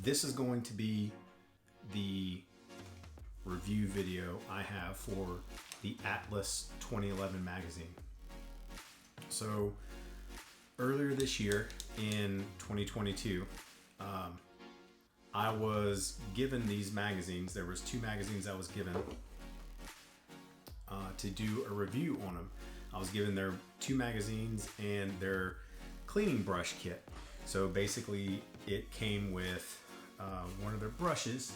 this is going to be the review video I have for the Atlas 2011 magazine. So earlier this year in 2022, I was given these magazines. There was 2 magazines I was given to do a review on them. I was given their 2 magazines and their cleaning brush kit. So basically it came with one of their brushes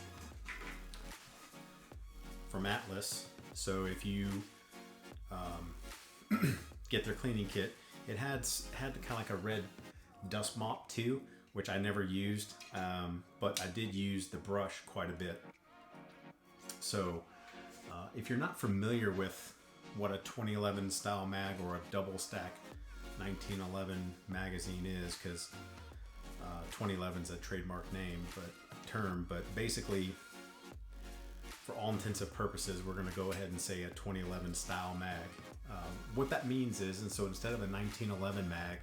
from Atlas. So if you get their cleaning kit, it had kind of like a red dust mop too, which I never used, but I did use the brush quite a bit. So if you're not familiar with what a 2011 style mag or a double stack 1911 magazine is, because 2011 is a trademark term, but basically for all intents and purposes, we're going to go ahead and say a 2011 style mag. What that means is, and so instead of a 1911 mag,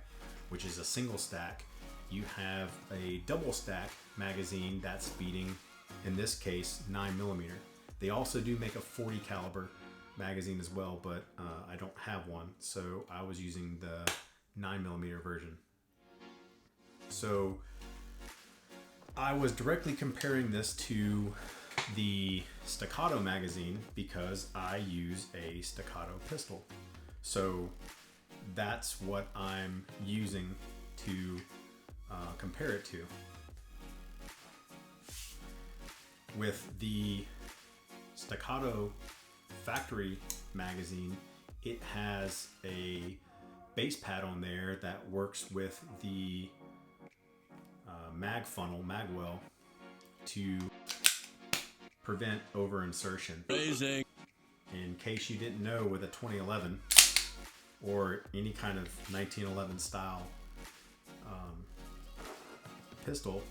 which is a single stack, you have a double stack magazine that's feeding, in this case, 9mm. They also do make a 40 caliber magazine as well, but I don't have one, so I was using the 9mm version. So I was directly comparing this to the Staccato magazine because I use a Staccato pistol. So that's what I'm using to compare it to. With the Staccato factory magazine, it has a base pad on there that works with the mag well to prevent over insertion. Amazing. In case you didn't know, with a 2011 or any kind of 1911 style pistol,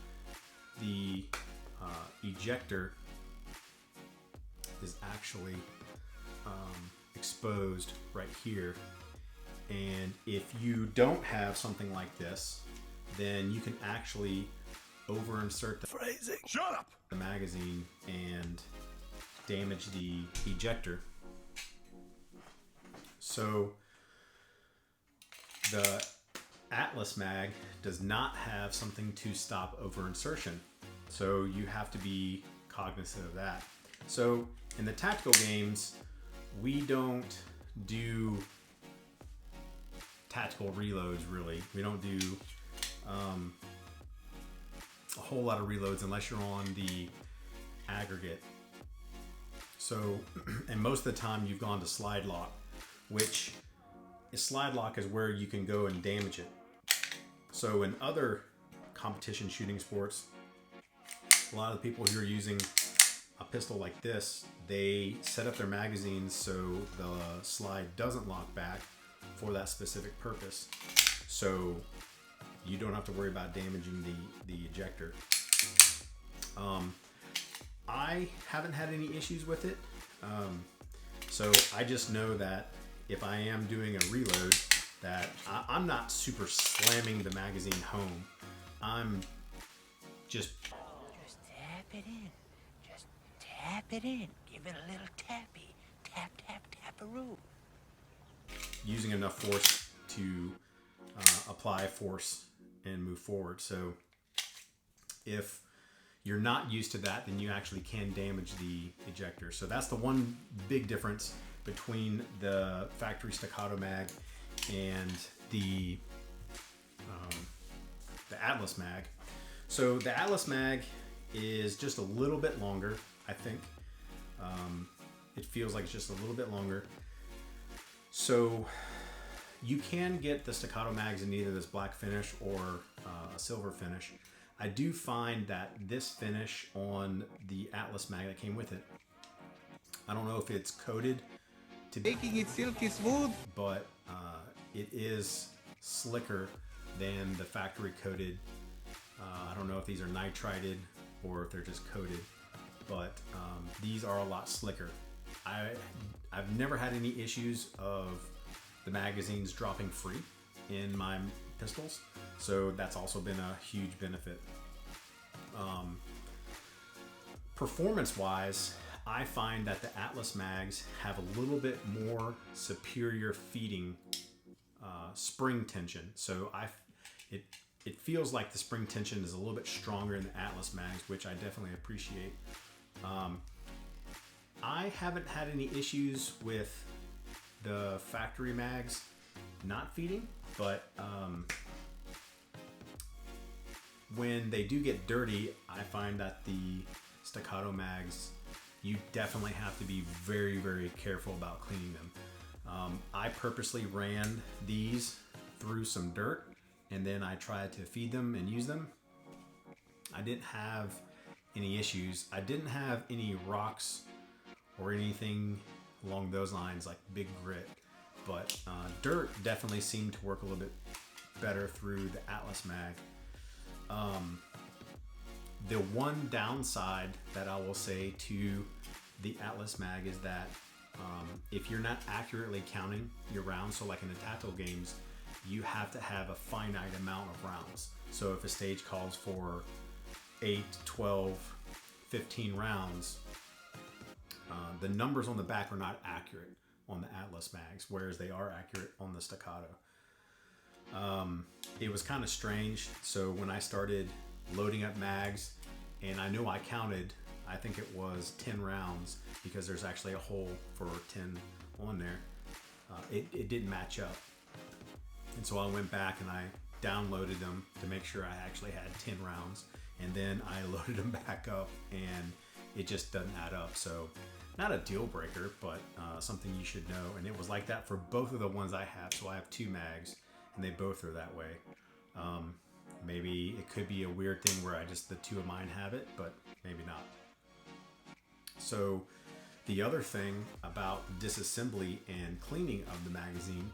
the ejector is actually exposed right here, and if you don't have something like this, then you can actually over insert the magazine and damage the ejector. So the Atlas mag does not have something to stop over insertion, so you have to be cognizant of that. So in the tactical games, we don't do tactical reloads really. We don't do a whole lot of reloads unless you're on the aggregate. So, and most of the time you've gone to slide lock, which slide lock is where you can go and damage it. So in other competition shooting sports, a lot of the people who are using a pistol like this, they set up their magazines so the slide doesn't lock back for that specific purpose. So you don't have to worry about damaging the ejector. I haven't had any issues with it. So I just know that if I am doing a reload, that I'm not super slamming the magazine home. I'm just tap it in. Just tap it in. Give it a little tappy. Tap, tap, tap-a-roo. using enough force to apply force and move forward. So if you're not used to that, then you actually can damage the ejector. So that's the one big difference between the factory Staccato mag and the Atlas mag. So the Atlas mag is just a little bit longer, I think. It feels like it's just a little bit longer. So you can get the Staccato mags in either this black finish or a silver finish. I do find that this finish on the Atlas mag that came with it, I don't know if it's coated to making it silky smooth, but it is slicker than the factory coated. I don't know if these are nitrided or if they're just coated, but these are a lot slicker. I've never had any issues of the magazines dropping free in my pistols, so that's also been a huge benefit. Performance-wise, I find that the Atlas mags have a little bit more superior feeding spring tension. So it feels like the spring tension is a little bit stronger in the Atlas mags, which I definitely appreciate. I haven't had any issues with the factory mags not feeding, but when they do get dirty, I find that the staccato mags, you definitely have to be very, very careful about cleaning them. I purposely ran these through some dirt, and then I tried to feed them and use them. I didn't have any issues. I didn't have any rocks or anything along those lines, like big grit, but dirt definitely seemed to work a little bit better through the Atlas mag. The one downside that I will say to the Atlas mag is that if you're not accurately counting your rounds, so like in the tactical games, you have to have a finite amount of rounds. So if a stage calls for 8, 12, 15 rounds, the numbers on the back are not accurate on the Atlas mags, whereas they are accurate on the staccato. It was kind of strange. So when I started loading up mags, and I knew I counted, I think it was 10 rounds, because there's actually a hole for 10 on there. It didn't match up. And so I went back and I downloaded them to make sure I actually had 10 rounds. And then I loaded them back up, and it just doesn't add up. So not a deal breaker, but something you should know. And it was like that for both of the ones I have. So I have 2 mags, and they both are that way. Maybe it could be a weird thing where the 2 of mine have it, but maybe not. So the other thing about disassembly and cleaning of the magazine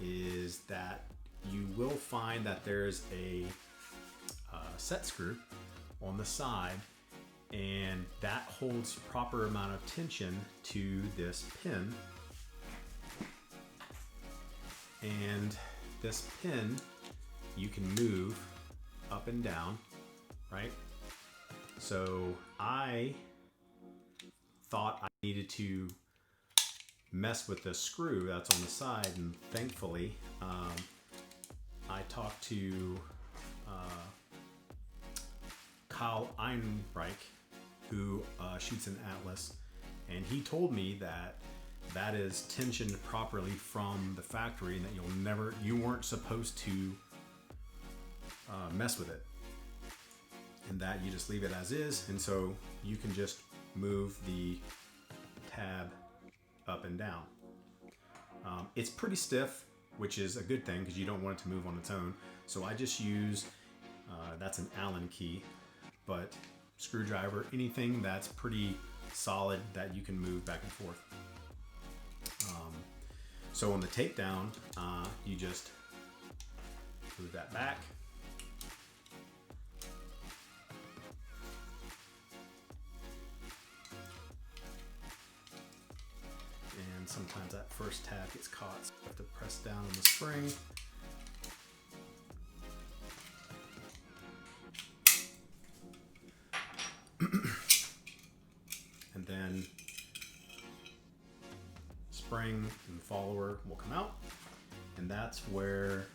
is that you will find that there's a set screw on the side, and that holds proper amount of tension to this pin. And this pin you can move up and down, right? So I thought I needed to mess with the screw that's on the side, and thankfully I talked to Kyle Einreich, who shoots an Atlas, and he told me that that is tensioned properly from the factory, and that you weren't supposed to mess with it, and that you just leave it as is. And so you can just move the tab up and down. It's pretty stiff, which is a good thing because you don't want it to move on its own. So I just use, that's an Allen key, but screwdriver, anything that's pretty solid that you can move back and forth. So on the takedown, you just move that back. And sometimes that first tab gets caught, so you have to press down on the spring. And then spring and follower will come out, and that's where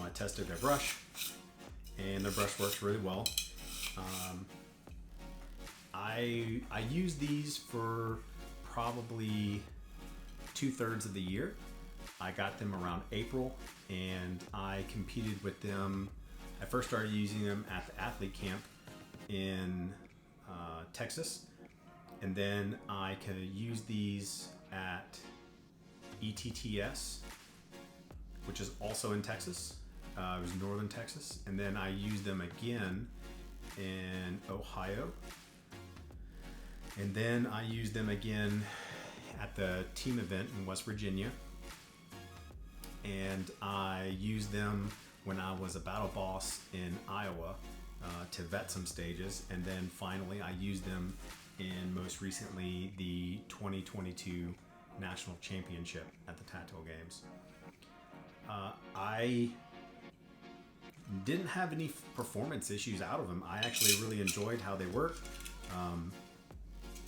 I tested their brush, and their brush works really well. I use these for probably 2/3 of the year. I got them around April, and I competed with them. I first started using them at the athlete camp in Texas, and then I could use these at ETTS, which is also in Texas. It was northern Texas, and then I used them again in Ohio, and then I used them again at the team event in West Virginia, and I used them when I was a battle boss in Iowa to vet some stages, and then finally I used them in most recently the 2022 National Championship at the Tactical Games. I didn't have any performance issues out of them. I actually really enjoyed how they worked.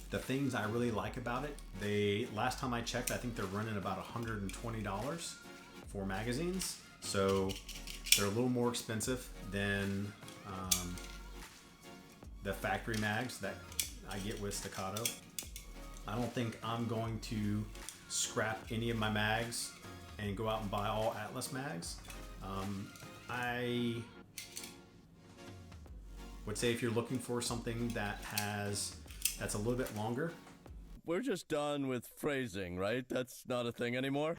The things I really like about it, last time I checked, I think they're running about $120 for magazines. So they're a little more expensive than the factory mags that I get with Staccato. I don't think I'm going to scrap any of my mags and go out and buy all Atlas mags. I would say if you're looking for something that's a little bit longer. We're just done with phrasing, right? That's not a thing anymore.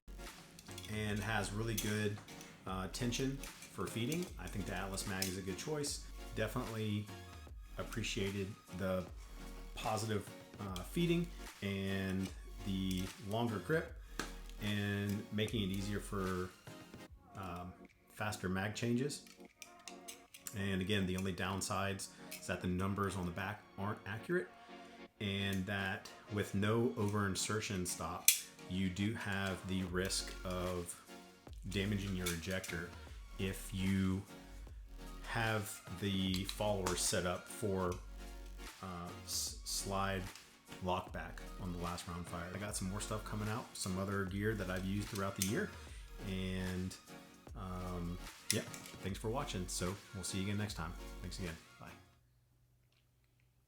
And has really good tension for feeding. I think the Atlas mag is a good choice. Definitely appreciated the positive feeding and the longer grip and making it easier for faster mag changes. And again, the only downsides is that the numbers on the back aren't accurate, and that with no over insertion stop, you do have the risk of damaging your ejector if you have the followers set up for slide lockback on the last round fire. I got some more stuff coming out, some other gear that I've used throughout the year, and yeah, thanks for watching. So we'll see you again next time. Thanks again. Bye.